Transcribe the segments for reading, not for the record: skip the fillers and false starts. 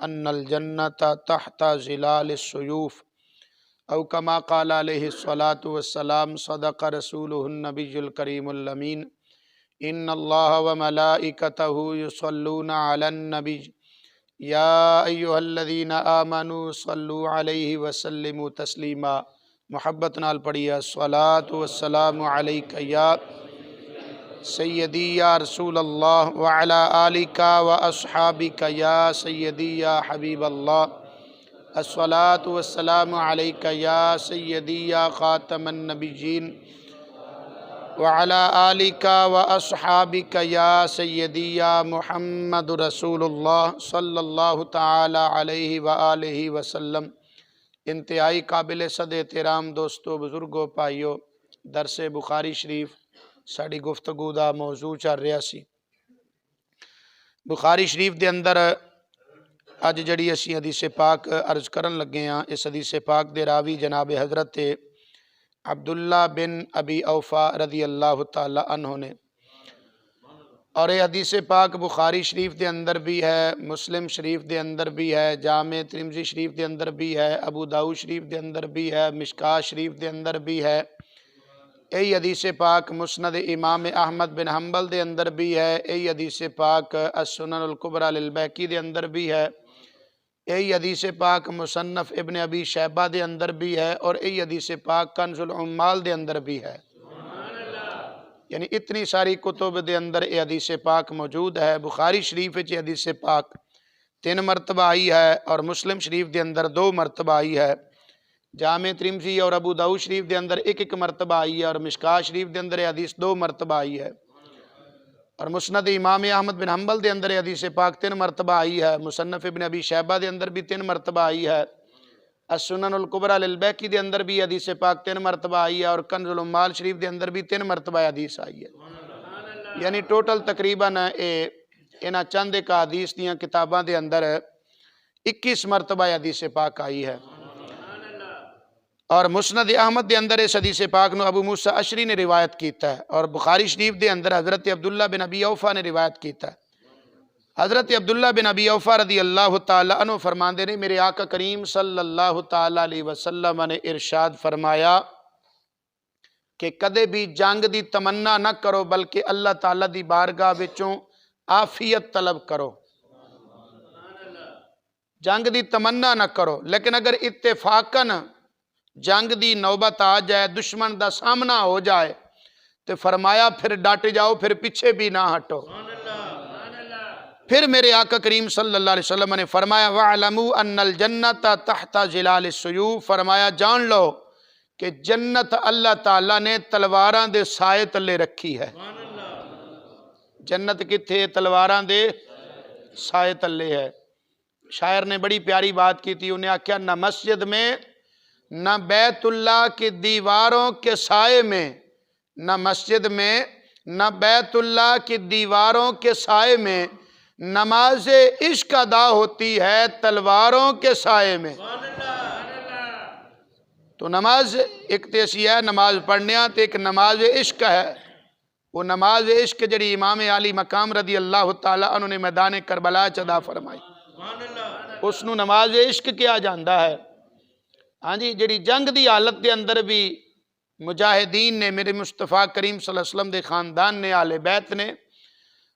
ان الجنت تحت ظلال السیوف او کما قال علیہ الصلاۃ والسلام صدق رسولہ النبی الکریم الامین ان اللہ وملائکتہ یصلون علی النبی یا ایہا الذین آمنوا صلوا علیہ وسلموا تسلیما۔ محبت نال پڑھیے الصلاۃ والسلام علیک یا سیدی یا رسول اللہ وعلی آلک واصحابک یا سیدی یا حبیب اللہ الصلاۃ والسلام علیک یا سیدی یا خاتم النبیین وعلی آلک واصحابک یا سیدی یا محمد رسول اللہ صلی اللہ تعالی علیہ وآلہ وسلم۔ انتہائی قابل صد احترام دوستو، بزرگو، پائیو، درس بخاری شریف ساڑی گفتگو دا موضوع چل رہا سی۔ بخاری شریف دے اندر اج جڑی اسی حدیث پاک عرض کرن لگے ہاں، اس حدیث پاک دے راوی جناب حضرت عبداللہ بن ابی اوفا رضی اللہ تعالی عنہ نے، اور یہ حدیث پاک بخاری شریف دے اندر بھی ہے، مسلم شریف دے اندر بھی ہے، جامع ترمذی شریف دے اندر بھی ہے، ابو داؤد شریف دے اندر بھی ہے، مشکاۃ شریف دے اندر بھی ہے، یہی حدیث پاک مسند امام احمد بن حنبل دے اندر بھی ہے، یہی حدیث پاک السنن الکبریٰ للبیہقی دے اندر بھی ہے، یہی حدیث پاک مصنف ابن ابی شیبہ دے اندر بھی ہے، اور یہی حدیث پاک کنز العمال دے اندر بھی ہے۔ یعنی اتنی ساری کتب دے اندر یہ حدیث پاک موجود ہے۔ بخاری شریف یہ حدیث پاک 3 مرتبہ آئی ہے، اور مسلم شریف دے اندر 2 مرتبہ آئی ہے، جامع ترمذی اور ابو داؤد شریف دے اندر 1 مرتبہ آئی ہے، اور مشکاۃ شریف دے اندر یہ حدیث 2 مرتبہ آئی ہے، اور مسند امام احمد بن حنبل دے اندر یہ حدیث پاک 3 مرتبہ آئی ہے، مصنف ابن ابی شیبہ دے اندر بھی 3 مرتبہ آئی ہے، السنن الکبریٰ للبیہقی دے اندر بھی حدیث پاک 3 مرتبہ آئی ہے، اور کنز العمال شریف دے اندر بھی 3 مرتبہ حدیث آئی ہے۔ یعنی ٹوٹل تقریباً انہاں چند ایک حدیث دیاں کتاباں دے اندر 21 مرتبہ حدیث پاک آئی ہے، اور مسند احمد دے اندر اس حدیث پاک نو ابو موسیٰ اشعری نے روایت کیتا ہے، اور بخاری شریف دے اندر حضرت عبداللہ بن ابی اوفا نے روایت کیتا ہے۔ حضرت عبداللہ بن ابی اوفا رضی اللہ تعالی عنہ فرماندے نے، میرے آقا کریم صلی اللہ تعالی علیہ وسلم نے ارشاد فرمایا کہ کدے بھی جنگ دی تمنا نہ کرو، بلکہ اللہ تعالی دی بارگاہ وچوں عافیت طلب کرو۔ جنگ دی تمنا نہ کرو، لیکن اگر اتفاقاً جنگ دی نوبت آ جائے، دشمن دا سامنا ہو جائے، تو فرمایا پھر ڈٹ جاؤ، پھر پیچھے بھی نہ ہٹو۔ پھر میرے آقا کریم صلی اللہ علیہ وسلم نے فرمایا وَاعْلَمُوا أَنَّ الْجَنَّةَ تَحْتَ ظِلَالِ السُّيُوفِ، فرمایا جان لو کہ جنت اللہ تعالیٰ نے تلواراں دے سائے تلے رکھی ہے۔ جنت کتھے؟ تلواراں دے سائے تلے ہے۔ شاعر نے بڑی پیاری بات کی تھی، انہیں آکھیا نہ مسجد میں، نہ بیت اللہ کی دیواروں کے سائے میں، نہ مسجد میں، نہ بیت اللہ کی دیواروں کے سائے میں، نماز عشق ادا ہوتی ہے تلواروں کے سائے میں۔ تو نماز ایک تیسی ہے نماز پڑھنے تو ایک نماز عشق ہے۔ وہ نماز عشق جڑی امام علی مقام رضی اللہ تعالیٰ عنہ نے میدان کربلا ادا فرمائی، اس نو نماز عشق کیا جاندہ ہے۔ ہاں جی، جڑی جنگ دی حالت دے اندر بھی مجاہدین نے، میرے مصطفیٰ کریم صلی اللہ علیہ وسلم دے خاندان نے، آل بیت نے،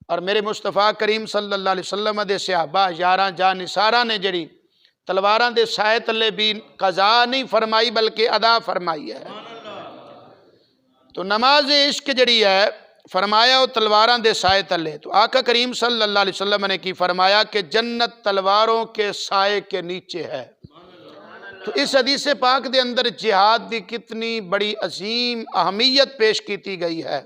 اور میرے مصطفیٰ کریم صلی اللہ علیہ وسلم دے صحابہ یاراں جاں نثاراں نے جڑی تلواراں دے سائے تلے بھی قضا نہیں فرمائی بلکہ ادا فرمائی ہے۔ تو نماز عشق جڑی ہے فرمایا وہ تلواراں دے سائے تلے، تو آقا کریم صلی اللہ علیہ وسلم نے کی فرمایا کہ جنت تلواروں کے سائے کے نیچے ہے۔ تو اس حدیث پاک دے اندر جہاد دی کتنی بڑی عظیم اہمیت پیش کیتی گئی ہے۔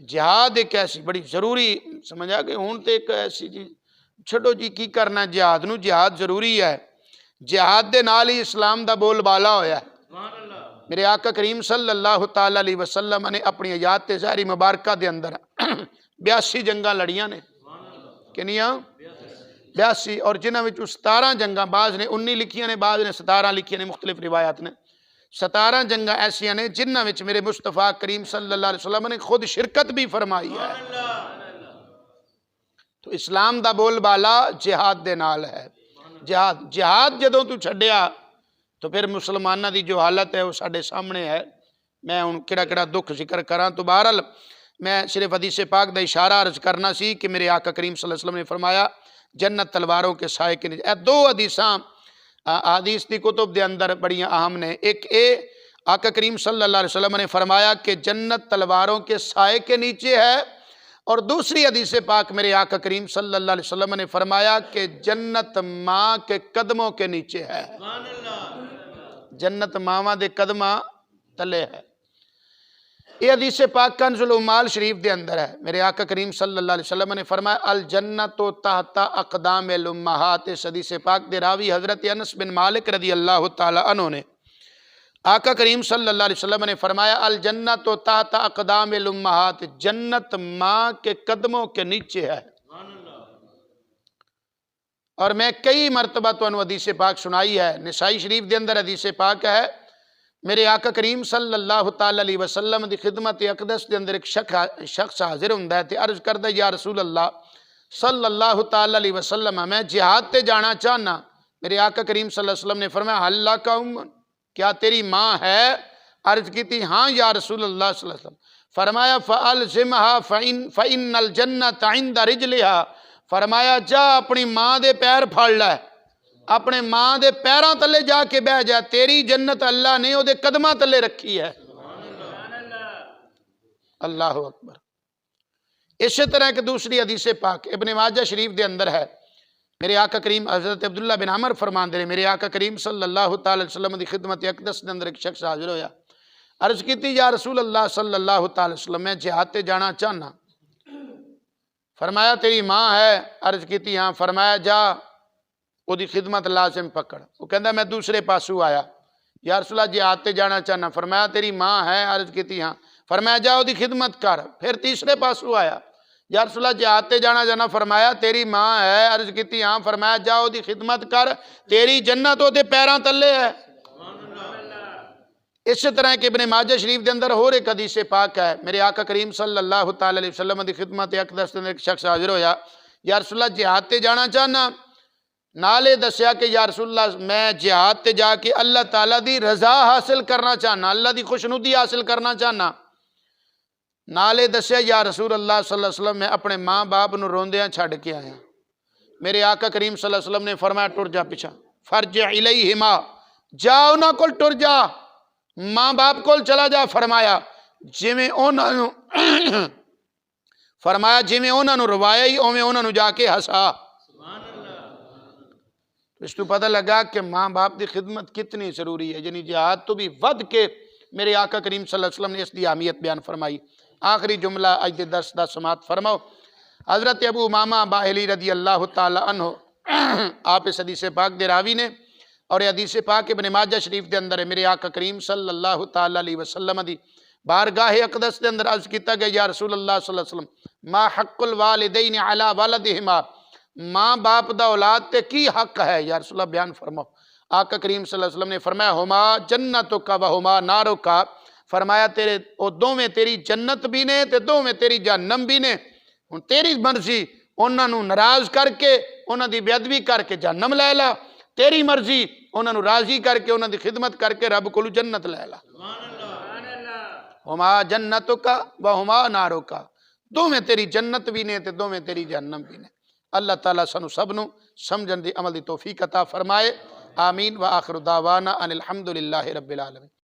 جہاد ایک ایسی بڑی ضروری، سمجھا کہ ہون تے ایک ایسی جی چھڑو جی کی کرنا جہاد نو، جہاد ضروری ہے۔ جہاد دے نال ہی اسلام دا بول بالا ہویا ہے۔ میرے آقا کریم صلی اللہ تعالی علیہ وسلم نے اپنی حیات ظاہری مبارکہ دے اندر 82 جنگاں لڑیاں نے، کنیاں 82، اور جنہاں وچ 17 جنگاں، بعض نے 19 لکھیاں نے، بعض نے 17 لکھیاں نے، مختلف روایات نے۔ 17 جنگاں ایسیاں نے جنہاں وچ میرے مصطفیٰ کریم صلی اللہ علیہ وسلم نے خود شرکت بھی فرمائی ہے۔ تو اسلام دا بول بالا جہاد دے نال ہے۔ جہاد جدوں تو چھڈیا تو پھر مسلمانہ دی جو حالت ہے وہ ساڑھے سامنے ہے۔ میں ان کڑا دکھ ذکر کراں تو بہرحال میں صرف حدیث پاک دا اشارہ عرض کرنا سی کہ میرے آقا کریم صلی اللہ علیہ وسلم نے فرمایا جنت تلواروں کے سائے کے نیچے۔ دو حدیثاں حدیث دی کتب دے اندر بڑی اہم نے۔ ایک آقا کریم صلی اللہ علیہ وسلم نے فرمایا کہ جنت تلواروں کے سائے کے نیچے ہے، اور دوسری حدیث پاک میرے آقا کریم صلی اللہ علیہ وسلم نے فرمایا کہ جنت ماں کے قدموں کے نیچے ہے۔ جنت ماواں دے قدماں تلے ہے۔ یہ حدیث پاک کنز العمال شریف دے اندر ہے۔ میرے آقا کریم صلی اللہ علیہ وسلم نے فرمایا الجنت تحت اقدام الامہات۔ اس حدیث پاک دے راوی حضرت انس بن مالک رضی اللہ تعالی عنہ نے آقا کریم صلی اللہ علیہ وسلم نے فرمایا الجنت تحت اقدام الامہات، جنت ماں کے قدموں کے نیچے ہے۔ اور میں کئی مرتبہ تو حدیث پاک سنائی ہے۔ نسائی شریف دے اندر حدیث پاک ہے، میرے آقا کریم صلی اللہ تعالی علیہ وسلم دی خدمت اقدس دے اندر ایک شخص حاضر ہوندا ہے تے عرض کردا یا رسول اللہ صلی اللہ تعالی علیہ وسلم میں جہاد تے جانا چاہنا۔ میرے آقا کریم صلی اللہ علیہ وسلم نے فرمایا حل لک ام، کیا تیری ماں ہے؟ عرض کی تھی ہاں یا رسول اللہ صلی اللہ علیہ وسلم۔ فرمایا فَأَلْزِمْهَا فَإِنَّ الْجَنَّةَ عِنْدَ رِجْلِهَا، فرمایا جا اپنی ماں دے پیر پھڑ لے، اپنے ماں دے پیراں تلے جا کے بہ جا، تیری جنت اللہ نے او دے قدماں تلے رکھی ہے۔ اللہ اکبر۔ اسی طرح کہ دوسری حدیث پاک ابن ماجہ شریف دے اندر ہے، میرے آقا کریم حضرت عبداللہ بن عمر فرمان دے میرے آقا کریم صلی اللہ تعالی وسلم دی خدمت اقدس دے اندر ایک شخص حاضر ہویا، عرض کی تھی یا رسول اللہ صلی اللہ تعالی وسلم میں جہاد تے جانا چاہنا۔ فرمایا تیری ماں ہے؟ عرض کی تھی ہاں۔ فرمایا جا او دی خدمت لازم پکڑ۔ وہ کہندا میں دوسرے پاسو آیا، یا رسول اللہ جہاد تے جانا چاہنا۔ فرمایا تیری ماں ہے؟ عرض کی تھی ہاں۔ فرمایا جا او دی خدمت کر۔ پھر تیسرے پاسو آیا، یا رسول اللہ جہاد تے جانا چاہنا۔ فرمایا تیری ماں ہے؟ عرض کی تھی ہاں۔ فرمایا جا او دی خدمت کر، تیری جنت او دے پیراں تلے ہے۔ اسی طرح کہ ابن ماجہ شریف دے اندر اور ایک حدیث پاک ہے، میرے آقا کریم صلی اللہ تعالی علیہ وسلم دی خدمت اقدس دے اندر ایک شخص حاضر ہویا، یا رسول اللہ جہاد تے جانا چاہنا۔ نالے دسیا کہ یا رسول اللہ میں جہاد تے جا کے اللہ تعالیٰ دی رضا حاصل کرنا چاہنا، اللہ دی خوشنودی حاصل کرنا چاہنا۔ نالے دسیا یا رسول اللہ صلی اللہ علیہ وسلم میں اپنے ماں باپ نو روندیاں چھڑ کے آیا۔ میرے آقا کریم صلی اللہ علیہ وسلم نے فرمایا ٹر جا پیچھا، فرجع الیہما، جا انہاں کول ٹر جا، ماں باپ کول چلا جا۔ فرمایا جویں انہاں نو روایا ہی اوویں انہاں نو جا کے ہسا۔ اس تو پتہ لگا کہ ماں باپ دی خدمت کتنی ضروری ہے، یعنی جہاد تو بھی ود کے میرے آقا کریم صلی اللہ علیہ وسلم نے اس دی اہمیت بیان فرمائی۔ آخری جملہ اج دے درس دا سماعت فرماؤ۔ حضرت ابو امامہ باہلی رضی اللہ تعالی عنہ آپ اس حدیث پاک دے راوی نے، اور یہ حدیث پاک ابن ماجہ شریف دے اندر ہے، میرے آقا کریم صلی اللہ تعالی علیہ وسلم دی بارگاہ اقدس دے اندر عرض کیتا گیا یا رسول اللہ صلی اللہ علیہ وسلم ما حق الوالدین علی ولدہما، ماں باپ دا اولاد تے کی حق ہے یا رسول اللہ بیان فرماؤ۔ آقا کریم صلی اللہ علیہ وسلم نے فرمایا ہما جنتک و ہما نارک، فرمایا تیرے او دوویں تیری جنت بھی نے تے دوویں تیری جہنم بھی نے، ہن تیری مرضی انہاں نو ناراض کر کے انہاں دی بے ادبی کر کے جہنم لے لا، تیری مرضی انہاں نو راضی کر کے انہاں دی خدمت کر کے رب کولو جنت لے لا۔ ہما جنتک و ہما نارک، دوویں تیری جنت بھی نے تے دوویں تیری جہنم بھی نے۔ اللہ تعالیٰ سانو سب نو سمجھن دی عمل دی توفیق عطا فرمائے، آمین۔ وآخر دعوانا ان الحمدللہ رب العالمین۔